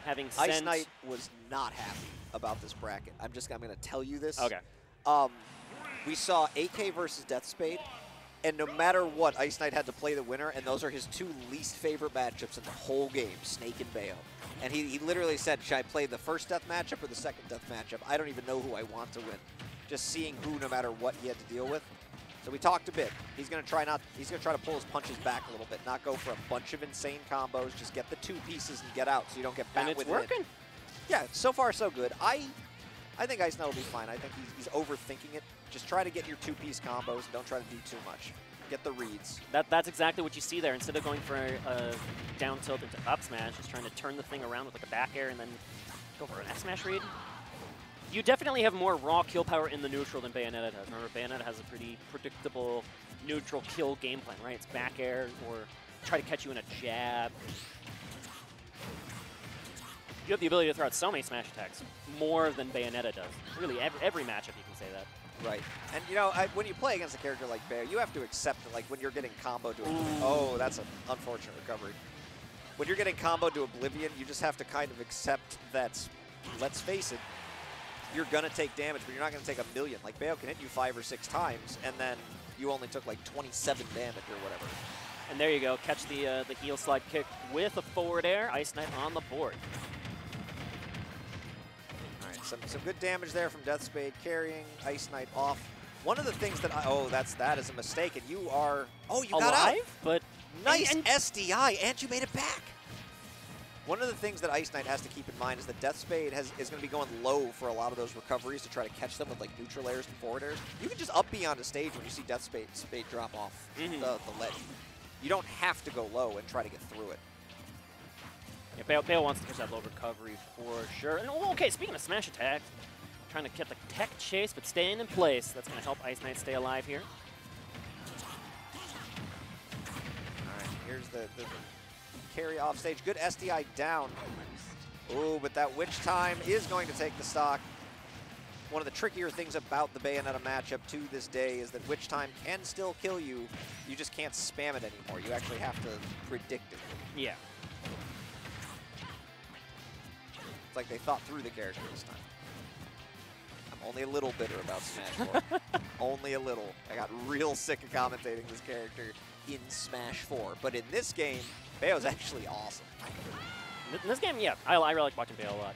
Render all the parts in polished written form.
having sent... Ice Knight was not happy about this bracket. I'm going to tell you this. Okay. We saw AK versus Death Spade, and no matter what, Ice Knight had to play the winner, and those are his two least favorite matchups in the whole game, Snake and Bayo. And he literally said, should I play the first death matchup or the second death matchup? I don't even know who I want to win. Just seeing who, no matter what, he had to deal with. So we talked a bit. He's gonna try to pull his punches back a little bit, not go for a bunch of insane combos. Just get the two pieces and get out, so you don't get bat with it. And it's working. Yeah, so far so good. I think Ice Knight will be fine. I think he's overthinking it. Just try to get your two-piece combos. Don't try to do too much. Get the reads. That's exactly what you see there. Instead of going for a down tilt into up smash, just trying to turn the thing around with like a back air and then go for an F smash read. You definitely have more raw kill power in the neutral than Bayonetta does. Remember, Bayonetta has a pretty predictable neutral kill game plan, right? It's back air or try to catch you in a jab. You have the ability to throw out so many smash attacks, more than Bayonetta does. Really, every matchup you can say that. Right. And, you know, when you play against a character like Bayo, you have to accept that, like, when you're getting comboed to Oblivion. Oh, that's an unfortunate recovery. When you're getting comboed to Oblivion, you just have to kind of accept that, let's face it, you're going to take damage, but you're not going to take a million. Like, Bayo can hit you 5 or 6 times, and then you only took, like, 27 damage or whatever. And there you go. Catch the heel slide kick with a forward air. Ice Knight on the board. All right, some good damage there from Death Spade, carrying Ice Knight off. One of the things that that is a mistake, and you are... Oh, you got out. But nice SDI, and you made it back. One of the things that Ice Knight has to keep in mind is that Death Spade is going to be going low for a lot of those recoveries to try to catch them with like neutral airs and forward airs. You can just up beyond a stage when you see Death Spade drop off the ledge. You don't have to go low and try to get through it. Yeah, Bayo wants to push that low recovery for sure. And okay, speaking of smash attacks, trying to get the tech chase but staying in place. That's going to help Ice Knight stay alive here. All right, here's the carry off stage. Good SDI down. Oh, but that Witch Time is going to take the stock. One of the trickier things about the Bayonetta matchup to this day is that Witch Time can still kill you. You just can't spam it anymore. You actually have to predict it. Yeah. It's like they thought through the character this time. I'm only a little bitter about Smash 4. Only a little. I got real sick of commentating this character in Smash 4. But in this game, Bayo's actually awesome. In this game, yeah, I really like watching Bayo a lot.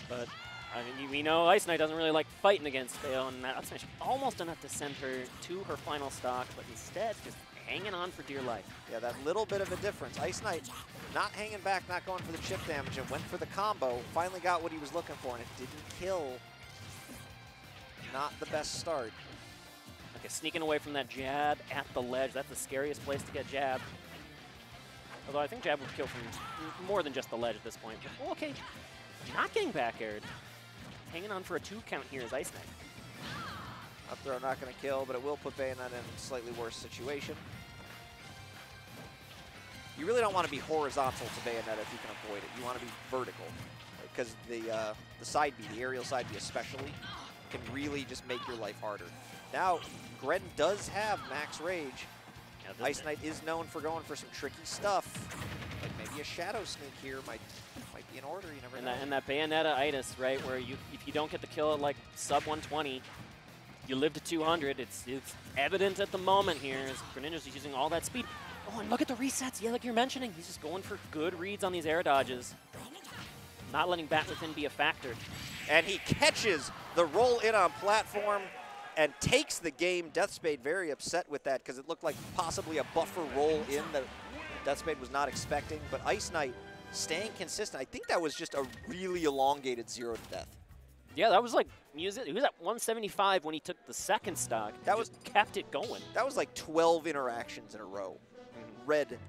But, I mean, we know Ice Knight doesn't really like fighting against Bayo, and that smash almost enough to send her to her final stock, but instead just hanging on for dear life. Yeah, that little bit of a difference. Ice Knight not hanging back, not going for the chip damage, and went for the combo. Finally got what he was looking for, and it didn't kill. Not the best start. Okay, sneaking away from that jab at the ledge. That's the scariest place to get jabbed. Although I think jab would kill from more than just the ledge at this point. But, oh, okay, not getting back aired. Hanging on for a 2 count here is Ice Knight. Up throw not going to kill, but it will put Bayonetta in a slightly worse situation. You really don't want to be horizontal to Bayonetta if you can avoid it. You want to be vertical, because the side B, the aerial side B especially, can really just make your life harder. Now, Gren does have max rage. Yeah, Ice Knight is known for going for some tricky stuff. Like maybe a Shadow Sneak here might be in order, you never know. And that Bayonetta-itis, right, where if you don't get the kill at like sub 120, you live to 200. It's evident at the moment here as Greninja's using all that speed. Oh, and look at the resets. Yeah, like you're mentioning, he's just going for good reads on these air dodges. Not letting bat within be a factor. And he catches the roll in on platform and takes the game. Death Spade very upset with that because it looked like possibly a buffer roll in that Death Spade was not expecting. But Ice Knight staying consistent. I think that was just a really elongated 0 to death. Yeah, that was like music. He was at 175 when he took the second stock. That was kept it going. That was like 12 interactions in a row. Red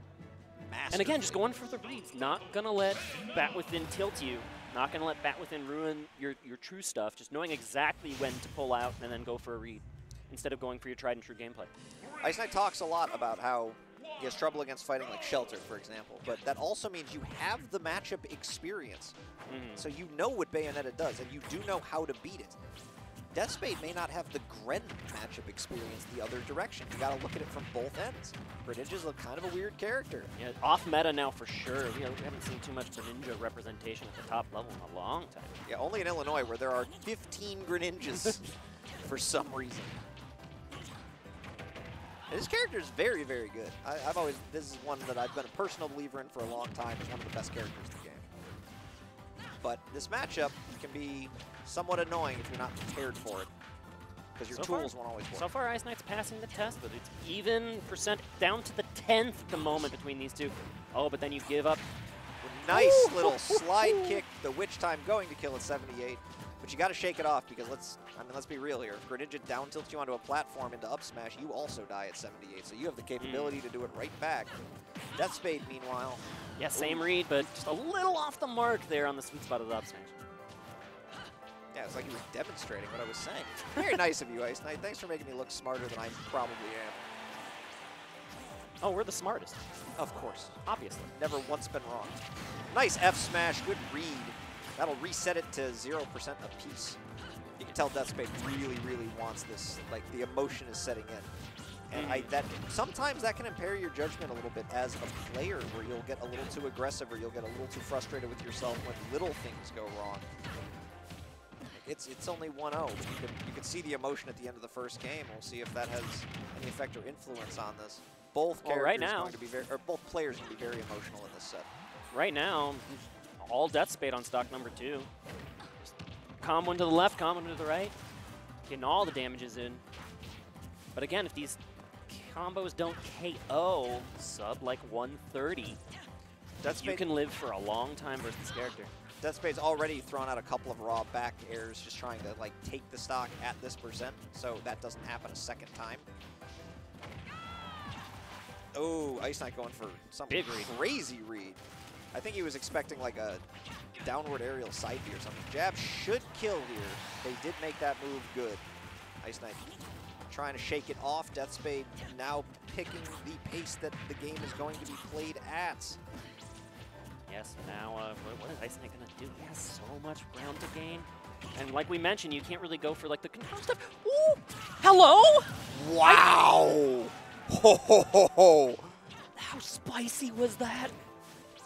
master. And again, just going for the reads. Not going to let bat within tilt you. Not going to let bat within ruin your true stuff. Just knowing exactly when to pull out and then go for a read instead of going for your tried and true gameplay. Ice Knight talks a lot about how he has trouble against fighting like Shelter, for example. But that also means you have the matchup experience. So you know what Bayonetta does, and you do know how to beat it. Deathspade may not have the Gren matchup experience the other direction. You got to look at it from both ends. Greninja's kind of a weird character. Yeah, off meta now for sure. We haven't seen too much Greninja representation at the top level in a long time. Yeah, only in Illinois where there are 15 Greninjas for some reason. And his character is very, very good. This is one that I've been a personal believer in for a long time. It's one of the best characters in the game. But this matchup can be somewhat annoying if you're not prepared for it, because your tools won't always work. So far, Ice Knight's passing the test, but it's even percent down to the 10th at the moment between these two. Oh, but then you give up. Nice little slide kick. The Witch Time going to kill at 78. But you got to shake it off, because let's be real here. If Greninja down tilts you onto a platform into up smash, you also die at 78. So you have the capability to do it right back. Deathspade, meanwhile. Yeah, same read, but just a little off the mark there on the sweet spot of the up smash. Yeah, it's like he was demonstrating what I was saying. Very nice of you, Ice Knight. Thanks for making me look smarter than I probably am. Oh, we're the smartest. Of course. Obviously. Never once been wrong. Nice F smash, good read. That'll reset it to 0% apiece. You can tell Deathspade really, really wants this. Like, the emotion is setting in. And sometimes that can impair your judgment a little bit as a player, where you'll get a little too aggressive or you'll get a little too frustrated with yourself when little things go wrong. It's only 1-0, but you can see the emotion at the end of the first game. We'll see if that has any effect or influence on this. Both characters going to be both players going to be very emotional in this set. Right now, all Deathspade on stock number 2. Just combo one to the left, combo one to the right, getting all the damages in. But again, if these combos don't KO sub like 130, you can live for a long time versus this character. Deathspade's already thrown out a couple of raw back airs, just trying to take the stock at this percent, so that doesn't happen a second time. Oh, Ice Knight going for some big crazy read. I think he was expecting like a downward aerial side B or something. Jab should kill here. They did make that move good. Ice Knight trying to shake it off. Deathspade now picking the pace that the game is going to be played at. Yes, now what is Ice Knight going to do? He has so much ground to gain. And like we mentioned, you can't really go for like the control stuff. Ooh! Hello? Wow! Ho, ho, ho, ho. How spicy was that?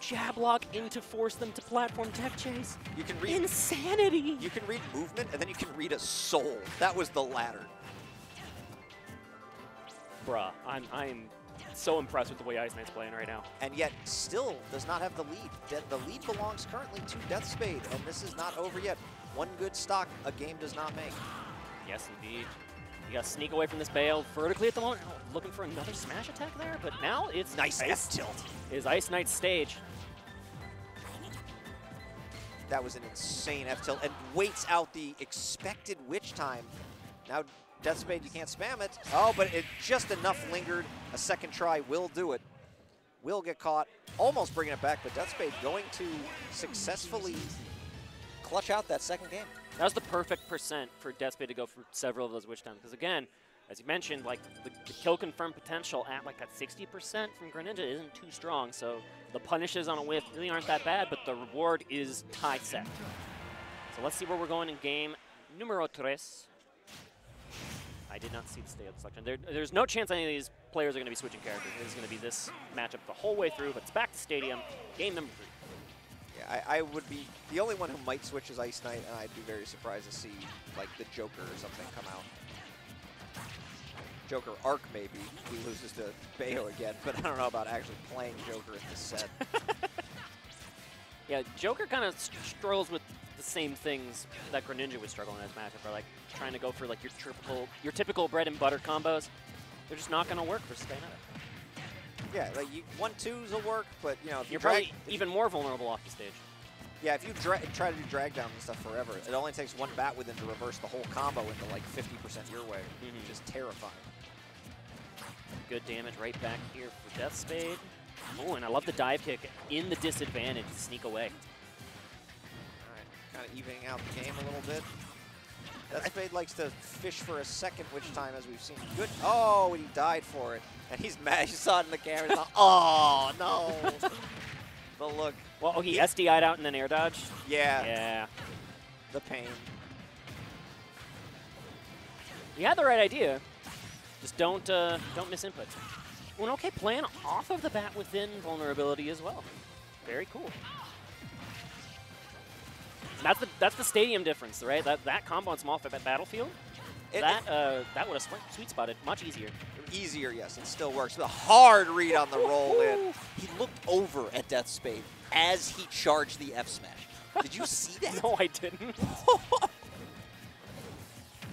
Jab lock in to force them to platform tech chase. You can read insanity. You can read movement, and then you can read a soul. That was the latter. Bruh, I'm so impressed with the way Ice Knight's playing right now. And yet, still does not have the lead. The lead belongs currently to Deathspade, and this is not over yet. One good stock a game does not make. Yes, indeed. You got to sneak away from this Bayo vertically at the moment. Oh, looking for another smash attack there, but now it's nice F tilt. Is Ice Knight's stage. That was an insane F tilt and waits out the expected Witch Time. Now Deathspade, you can't spam it. Oh, but it just enough lingered. A second try will do it. Will get caught, almost bringing it back, but Deathspade going to successfully clutch out that second game. That was the perfect percent for Deathspade to go for several of those Witch Times. Because again, as you mentioned, like the kill confirm potential at like that 60% from Greninja isn't too strong. So the punishes on a whiff really aren't that bad, but the reward is tie set. So let's see where we're going in game numero 3. I did not see the state of the selection. There's no chance any of these players are going to be switching characters. It is going to be this matchup the whole way through, but it's back to Stadium, game number 3. Yeah, I would be the only one who might switch is Ice Knight, and I'd be very surprised to see like the Joker or something come out. Joker Arc maybe, he loses to Bayo again, but I don't know about actually playing Joker in this set. Yeah, Joker kind of struggles with the same things that Greninja was struggling in his matchup, or like trying to go for like your typical bread and butter combos. They're just not going to work for Bayonetta. Yeah, like 1-2s will work, but you know if you're probably even more vulnerable off the stage. Yeah, if you try to do drag down and stuff forever, it only takes one bat within to reverse the whole combo into like 50% your way, which is terrifying. Good damage right back here for Deathspade. Oh, and I love the dive kick in the disadvantage to sneak away. All right, kind of evening out the game a little bit. Deathspade likes to fish for a second Witch Time, as we've seen. Good. Oh, and he died for it. And he's mad. You saw it in the camera. He's like, oh, no. But look. Well, oh, he SDI'd out and then air dodge? Yeah. Yeah. The pain. You had the right idea. Just don't miss input. Well, okay, playing off of the bat within vulnerability as well. Very cool. That's the stadium difference, right? That combo on small battlefield, that would have sweet spotted much easier. Easier, yes, it still works. The hard read on the roll in. He looked over at Death Spade as he charged the F smash. Did you see that? No, I didn't.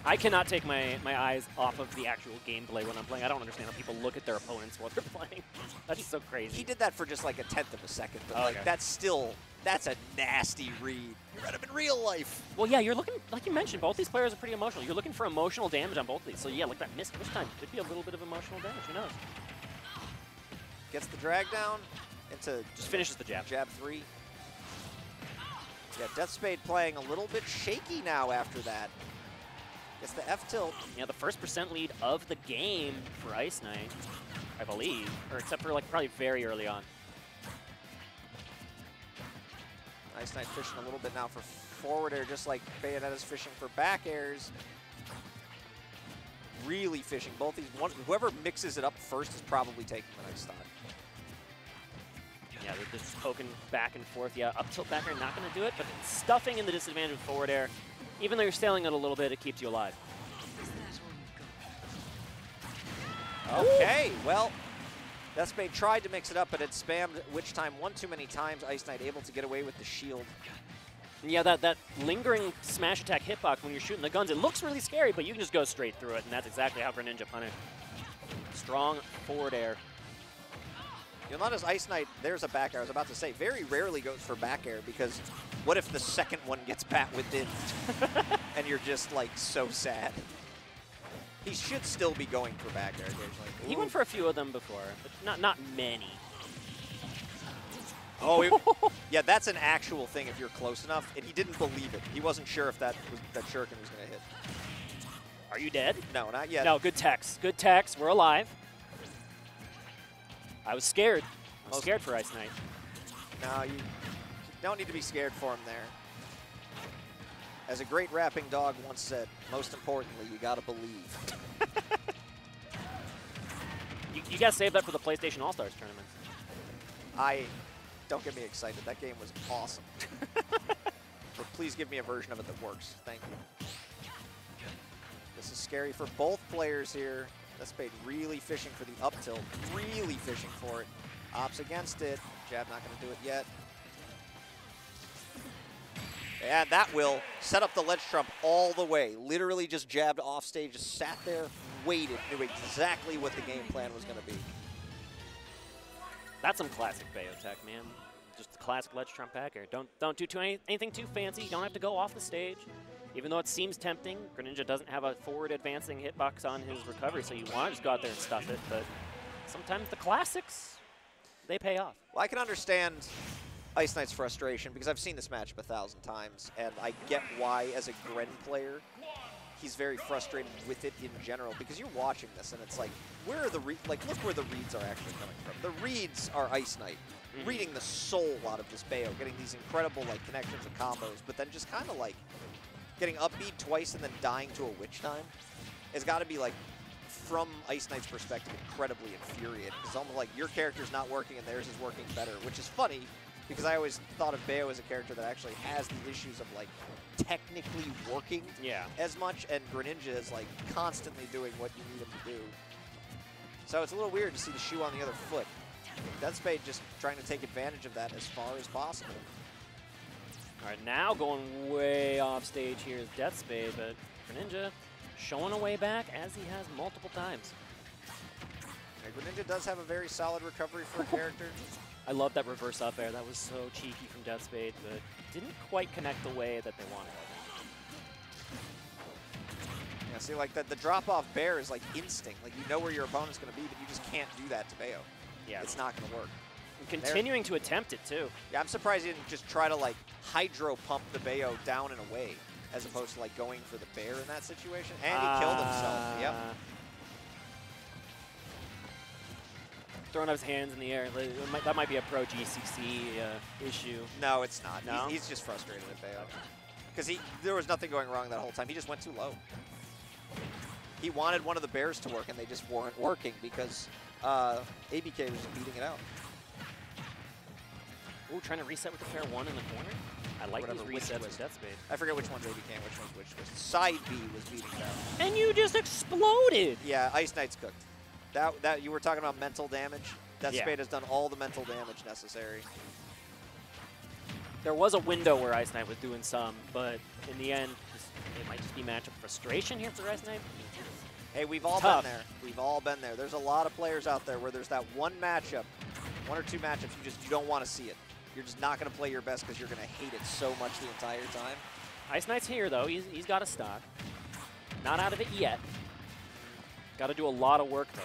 I cannot take my eyes off of the actual gameplay when I'm playing. I don't understand how people look at their opponents while they're playing. That's so crazy. He did that for just like a 1/10 of a second, but like that's a nasty read. You're at him in real life. Well, yeah, you're looking, like you mentioned, both these players are pretty emotional. You're looking for emotional damage on both of these. So yeah, like that missed push time could be a little bit of emotional damage. Who knows? Gets the drag down into just finishes the jab. Jab 3. Yeah, Death Spade playing a little bit shaky now after that. Gets the F tilt. Yeah, the first % lead of the game for Ice Knight, I believe, or except for like probably very early on. Ice Knight fishing a little bit now for forward air, just like Bayonetta's fishing for back airs. Really fishing both these. Whoever mixes it up first is probably taking the nice stock. Yeah, they're just poking back and forth. Yeah, up tilt back air, not going to do it, but stuffing in the disadvantage with forward air. Even though you're sailing it a little bit, it keeps you alive. Okay, well, Death Spade tried to mix it up, but it spammed Witch Time one too many times. Ice Knight able to get away with the shield. Yeah, that lingering smash attack hitbox when you're shooting the guns, it looks really scary, but you can just go straight through it, and that's exactly how Greninja punished. Strong forward air. You'll notice Ice Knight, there's a back air. I was about to say, very rarely goes for back air because what if the second one gets bat within and you're just like so sad? He should still be going for back air occasionally. He went for a few of them before, but not many. Oh, yeah, that's an actual thing if you're close enough, and he didn't believe it. He wasn't sure if that shuriken was going to hit. Are you dead? No, not yet. No, good text. Good text. We're alive. I was scared. I was scared for Ice Knight. No, you don't need to be scared for him there. As a great rapping dog once said, most importantly, you gotta believe. You gotta save that for the PlayStation All-Stars tournament. Don't get me excited. That game was awesome. But please give me a version of it that works. Thank you. This is scary for both players here. Death Spade really fishing for the up tilt, really fishing for it. Ops against it. Jab not going to do it yet. And that will set up the ledge trump all the way. Literally just jabbed off stage, just sat there, waited, knew exactly what the game plan was going to be. That's some classic Bayotech, man. Just the classic ledge trump back air. Don't do anything too fancy. You don't have to go off the stage. Even though it seems tempting, Greninja doesn't have a forward advancing hitbox on his recovery, so you want to just go out there and stuff it, but sometimes the classics, they pay off. Well, I can understand Ice Knight's frustration because I've seen this matchup 1,000 times, and I get why, as a Gren player, he's very frustrated with it in general because you're watching this and it's like, where are the look where the reads are actually coming from. The reads are Ice Knight reading the soul out of this Bayo, getting these incredible like connections and combos, but then just kind of like getting upbeat twice and then dying to a Witch Time has got to be, like, from Ice Knight's perspective, incredibly infuriating. It's almost like your character's not working and theirs is working better, which is funny because I always thought of Bayo as a character that actually has the issues of, like, technically working as much, and Greninja is, like, constantly doing what you need him to do. So it's a little weird to see the shoe on the other foot. Death Spade just trying to take advantage of that as far as possible. All right, now going way off stage here is Death Spade, but Greninja showing a way back as he has multiple times. Yeah, Greninja does have a very solid recovery for a character. I love that reverse up air. That was so cheeky from Death Spade, but didn't quite connect the way that they wanted. Yeah, see, like the drop-off bear is like instinct. Like, you know where your opponent's going to be, but you just can't do that to Bayo. Yeah. It's not going to work. Continuing to attempt it, too. Yeah, I'm surprised he didn't just try to, like, hydro pump the Bayo down and away, as opposed to, like, going for the bear in that situation. And he killed himself. Yep. Throwing up his hands in the air. That might be a pro GCC issue. No, it's not. No? He's just frustrated at Bayo. Because there was nothing going wrong that whole time. He just went too low. He wanted one of the bears to work, and they just weren't working because ABK was just beating it out. Ooh, trying to reset with the pair 1 in the corner. I like these Whatever, which resets was- with Death Spade. I forget which one's ABK and which one's which. Side B was beating it out. And you just exploded! Yeah, Ice Knight's cooked. That you were talking about mental damage. Death Yeah. Spade has done all the mental damage necessary. There was a window where Ice Knight was doing some, but in the end, it might just be matchup frustration here for Ice Knight. Hey, we've all Tough. been there. We've all been there. There's a lot of players out there where there's that one matchup, 1 or 2 matchups, you don't want to see it. You're just not going to play your best because you're going to hate it so much the entire time. Ice Knight's here, though. He's got a stock. Not out of it yet. Got to do a lot of work, though.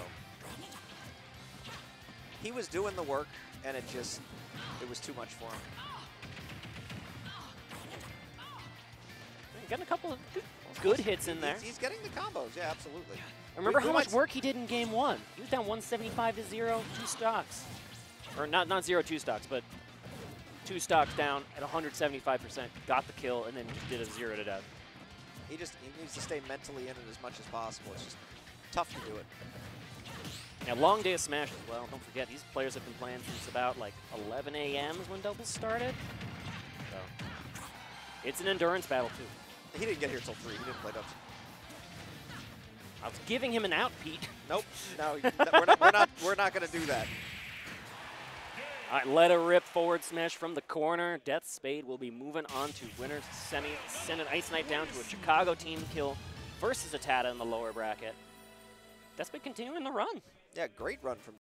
He was doing the work, and it was too much for him. Getting a couple of good hits in there. He's getting the combos, yeah, absolutely. Remember We how might much work he did in game 1? He was down 175 to 0, 2 stocks. Or not 0, 2 stocks, but 2 stocks down at 175%, got the kill, and then just did a 0 to death. He needs to stay mentally in it as much as possible. It's just tough to do it. Yeah, long day of Smash as well. Don't forget, these players have been playing since about like 11 a.m. is when doubles started. So it's an endurance battle too. He didn't get here till 3. He didn't play doubles. I was giving him an out, Pete. Nope. No, we're not going to do that. All right, let a rip forward smash from the corner. Death Spade will be moving on to winners semi. Send an Ice Knight down to a Chicago team kill versus Atata in the lower bracket. Death Spade continuing the run. Yeah, great run from